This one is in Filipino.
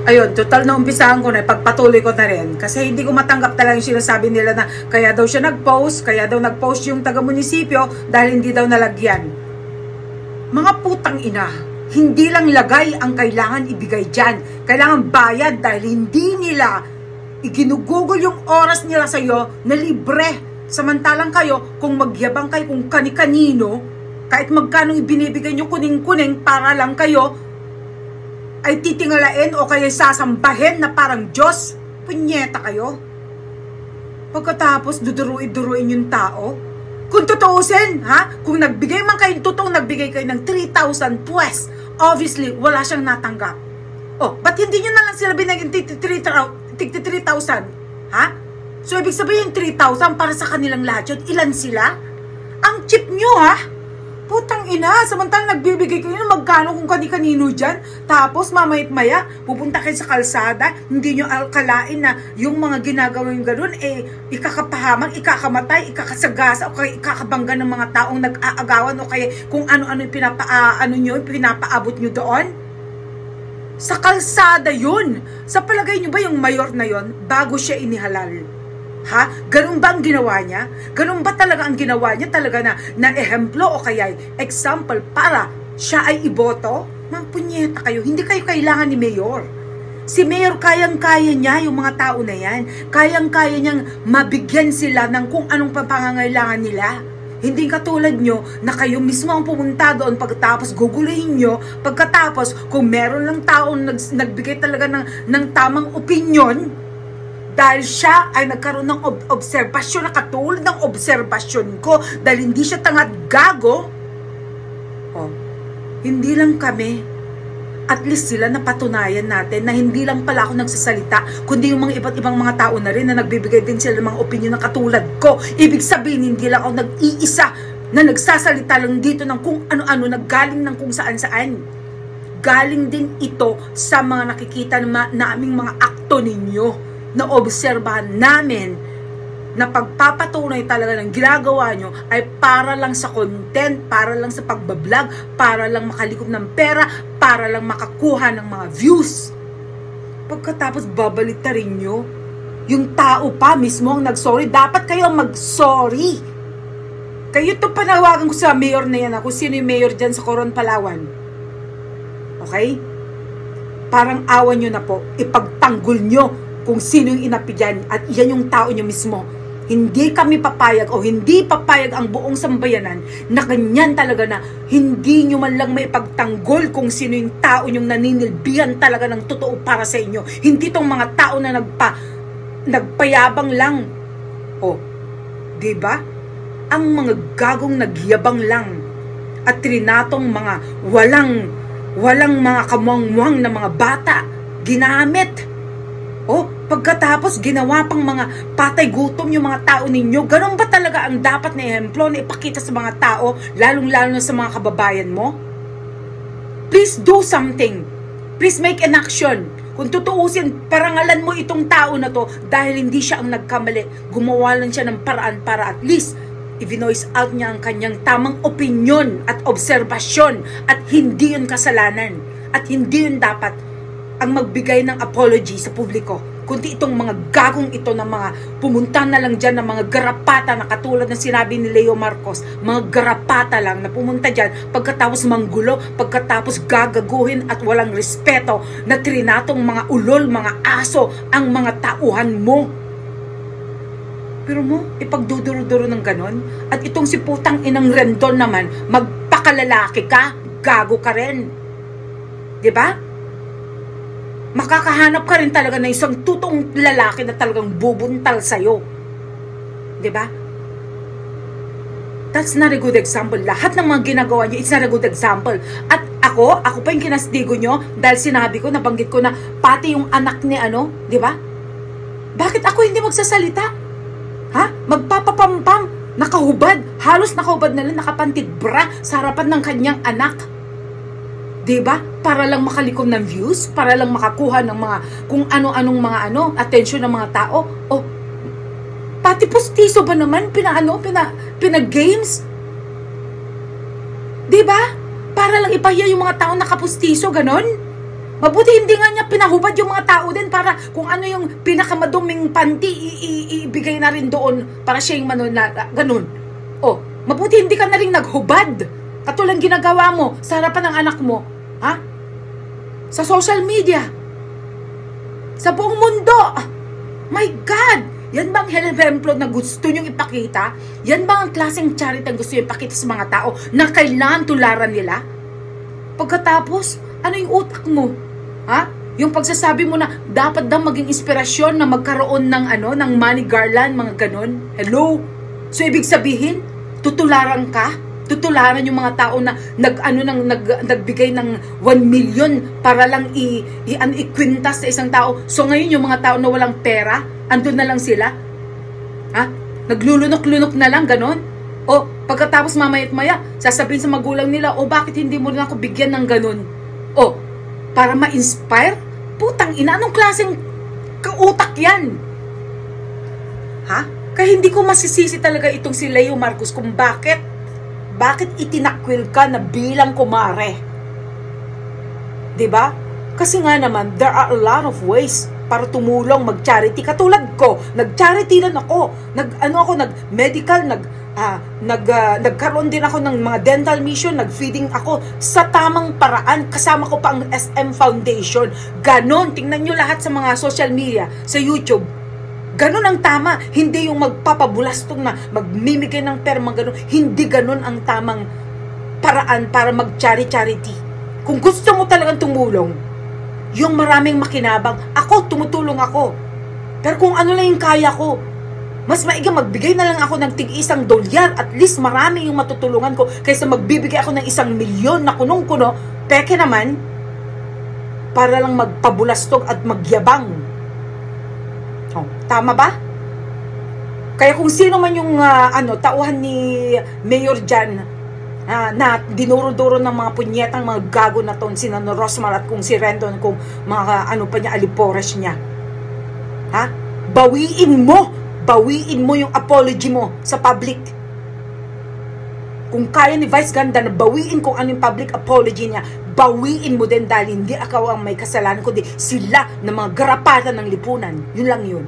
Ayun, total na umpisahan ko na, pagpatuloy ko na rin. Kasi hindi ko matanggap talaga yung sinasabi nila na kaya daw siya nag-post, kaya daw nag-post yung taga-munisipyo dahil hindi daw nalagyan. Mga putang ina, hindi lang lagay ang kailangan ibigay dyan. Kailangan bayad dahil hindi nila iginugugol yung oras nila sa'yo na libre. Samantalang kayo, kung magyabang kayo kung kani-kanino, kahit magkano ibinibigay nyo kuning-kuning para lang kayo, ay titingalain o kaya sasambahin na parang Diyos. Punyeta kayo. Pagkatapos duduruin yung tao. Kung tutuusin, ha? Kung nagbigay man kayo, totoong nagbigay kayo ng 3,000 pues, obviously, wala siyang natanggap. Oh, ba't hindi nyo na lang sila binigyan 3,000? Ha? So, ibig sabihin 3,000 para sa kanilang lahat yun. Ilan sila? Ang cheap nyo, ha? Putang ina, samantalang nagbibigay kayo ng magkano kung kani-kanino dyan. Tapos mamayit-maya, pupunta kayo sa kalsada, hindi nyo alkalain na yung mga ginagawa yung gano'n, ikakapahamak, ikakamatay, ikakasagasa, o kaya ikakabangga ng mga taong nag-aagawan, o kaya kung ano-ano yung pinapaabot nyo doon. Sa kalsada yun. Sa palagay nyo ba yung mayor na yun, bago siya inihalal? Ha? Ganun ba ang ginawa niya? Ganun ba talaga ang ginawa niya talaga na ehemplo o kaya example para siya ay iboto? Mang punyeta kayo, hindi kayo kailangan ni Mayor. Si Mayor kayang-kaya niya yung mga tao na yan. Kayang-kaya niyang mabigyan sila ng kung anong pangangailangan nila. Hindi katulad nyo na kayo mismo ang pumunta doon pagkatapos guguluhin nyo, pagkatapos kung meron lang taong nagbigay talaga ng tamang opinion, dahil siya ay nagkaroon ng obserbasyon na katulad ng obserbasyon ko dahil hindi siya tangad gago. Oh, hindi lang kami. At least sila napatunayan natin na hindi lang pala ako nagsasalita, kundi yung mga iba't ibang mga tao na rin na nagbibigay din sila ng mga opinion na katulad ko. Ibig sabihin, hindi lang ako nag-iisa na nagsasalita lang dito ng kung ano-ano, naggaling ng kung saan-saan. Galing din ito sa mga nakikita na aming mga akto ninyo, na obserbahan namin na pagpapatunay talaga ng ginagawa nyo ay para lang sa content, para lang sa pagbablog, para lang makalikop ng pera, para lang makakuha ng mga views. Pagkatapos babalitarin nyo, yung tao pa mismo ang nag-sorry. Dapat kayo mag-sorry. Kayo to panawagan ko sa mayor na yan, kung sino yung mayor dyan sa Coron, Palawan. Okay? Parang awan nyo na po, ipagtanggol nyo kung sino yung inapi dyan, at yan yung tao nyo mismo. Hindi kami papayag o hindi papayag ang buong sambayanan na ganyan talaga na hindi nyo man lang may pagtanggol kung sino yung tao nyong naninilbihan talaga ng totoo para sa inyo. Hindi tong mga tao na nagpayabang lang. O, diba? Ang mga gagong nagyabang lang at trinatong mga walang mga kamuang-muang na mga bata ginamit. Oh, pagkatapos ginawa pang mga patay gutom yung mga tao ninyo. Ganun ba talaga ang dapat na ehemplo na ipakita sa mga tao, lalong-lalo na sa mga kababayan mo? Please do something. Please make an action. Kung tutuusin, parangalan mo itong tao na to dahil hindi siya ang nagkamali. Gumawa lang siya ng paraan para at least i-voice out niya ang kanyang tamang opinion at obserbasyon, at hindi yun kasalanan at hindi yun dapat ang magbigay ng apology sa publiko, kundi itong mga gagong ito na mga pumunta na lang dyan ng mga garapata na katulad ng sinabi ni Leo Marcos, mga garapata lang na pumunta dyan pagkatapos manggulo, pagkatapos gagaguhin at walang respeto na trinatong mga ulol, mga aso ang mga tauhan mo. Pero mo, ipagduduro-duro ng ganon, at itong si putang inang Rendon naman, magpakalalaki ka, gago ka rin. Diba? Makakahanap ka rin talaga na isang totoong lalaki na talagang bubuntal sa'yo. Diba? That's not a good example. Lahat ng mga ginagawa nyo, it's not a good example. At ako pa yung kinastigo nyo dahil sinabi ko, nabanggit ko na pati yung anak ni diba? Bakit ako hindi magsasalita? Ha? Magpapapampam, nakahubad, halos nakahubad na lang, nakapantid bra sa harapan ng kanyang anak. Diba? Para lang makalikom ng views, para lang makakuha ng mga kung ano-anong mga attention ng mga tao. O, pati postiso ba naman pinag-games? Diba? Para lang ipahiya yung mga tao nakapostiso, ganon? Mabuti hindi nga niya pinahubad yung mga tao din para kung ano yung pinakamaduming panty, ibigay na rin doon para siya yung ganun. O, mabuti hindi ka na rin naghubad. Katulad ginagawa mo sa harapan ng anak mo. Ha? Sa social media. Sa buong mundo. My God! Yan bang exemplo na gusto nyong ipakita? Yan bang ang klaseng charity ang gusto nyong ipakita sa mga tao na kailangan tularan nila? Pagkatapos, ano yung utak mo? Ha? Yung pagsasabi mo na dapat daw maging inspirasyon na magkaroon ng ng money garland, mga ganon. Hello? So ibig sabihin, tutularan ka? Tutularan yung mga tao na nagbigay ng 1 million para lang ikwintas sa isang tao. So ngayon yung mga tao na walang pera, andun na lang sila. Ha? Naglulunok-lunok na lang, ganon. O pagkatapos mamaya't maya, sasabihin sa magulang nila, o bakit hindi mo rin ako bigyan ng ganon? O, para ma-inspire? Putang ina, anong klaseng kautak yan? Ha? Kaya hindi ko masisisi talaga itong si Leo Marcos kung bakit itinakwil ka na bilang kumare. Diba? Kasi nga naman, there are a lot of ways para tumulong mag-charity. Katulad ko, nag-charity din ako. Nag-medical, nagkaroon din ako ng mga dental mission, nag-feeding ako sa tamang paraan. Kasama ko pa ang SM Foundation. Ganon, tingnan nyo lahat sa mga social media, sa YouTube. Ganon ang tama, hindi yung magpapabulastong na magmimigay ng pera, ganon. Hindi ganon ang tamang paraan para mag-charity. Kung gusto mo talagang tumulong, yung maraming makinabang, ako, tumutulong ako. Pero kung ano lang yung kaya ko, mas maiga magbigay na lang ako ng tig-$1, at least marami yung matutulungan ko, kaysa magbibigay ako ng 1 milyon na kunong-kuno, peke naman, para lang magpabulastog at magyabang. Oh, tama ba? Kaya kung sino man yung tauhan ni Mayor Jan na dinuro-duro ng mga punyetang mga gago na ton, si Nano Rosmar at kung si Rendon, kung mga pa niya, alipores niya. Ha? Bawiin mo yung apology mo sa public. Kung kaya ni Vice Ganda na bawiin kung ano yung public apology niya, bawiin mo din dahil hindi ako ang may kasalanan, kundi sila na mga garapatan ng lipunan. Yun lang yun.